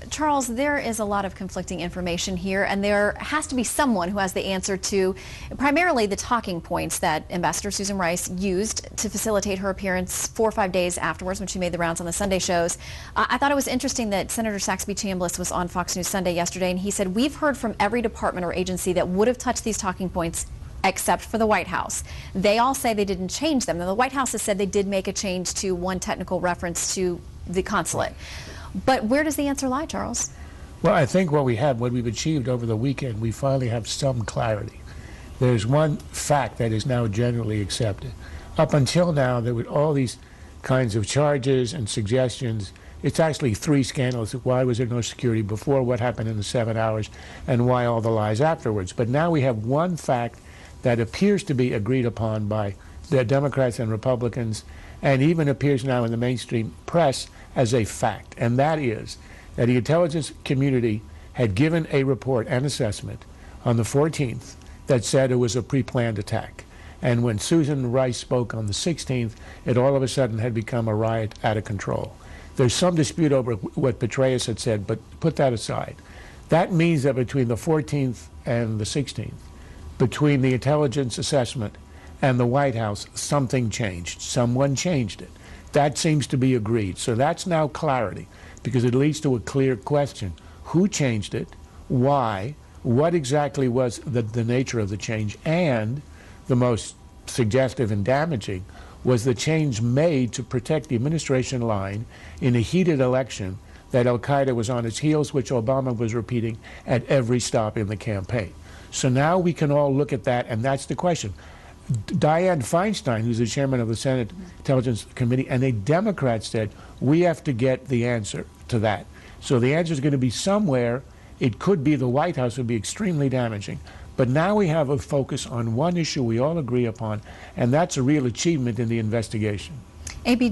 Charles, there is a lot of conflicting information here, and there has to be someone who has the answer to primarily the talking points that Ambassador Susan Rice used to facilitate her appearance 4 or 5 days afterwards when she made the rounds on the Sunday shows. I thought it was interesting that Senator Saxby Chambliss was on Fox News Sunday yesterday, and he said, "We've heard from every department or agency that would have touched these talking points except for the White House. They all say they didn't change them. Now, the White House has said they did make a change to one technical reference to the consulate. But where does the answer lie, Charles?" Well, I think what we've achieved over the weekend, we finally have some clarity. There's one fact that is now generally accepted. Up until now, there were all these kinds of charges and suggestions. It's actually 3 scandals. Why was there no security before? What happened in the 7 hours? And why all the lies afterwards? But now we have one fact that appears to be agreed upon by the Democrats and Republicans, and even appears now in the mainstream press as a fact, and that is that the intelligence community had given a report and assessment on the 14th that said it was a pre-planned attack. And when Susan Rice spoke on the 16th, it all of a sudden had become a riot out of control. There's some dispute over what Petraeus had said, but put that aside. That means that between the 14th and the 16th, between the intelligence assessment and the White House, something changed. Someone changed it. That seems to be agreed. So that's now clarity, because it leads to a clear question. Who changed it? Why? What exactly was the nature of the change? And the most suggestive and damaging was the change made to protect the administration line in a heated election that Al-Qaeda was on its heels, which Obama was repeating at every stop in the campaign. So now we can all look at that, and that's the question. Dianne Feinstein, who's the chairman of the Senate Intelligence Committee, and a Democrat said, we have to get the answer to that. So the answer is going to be somewhere. It could be the White House, would be extremely damaging. But now we have a focus on one issue we all agree upon, and that's a real achievement in the investigation. AB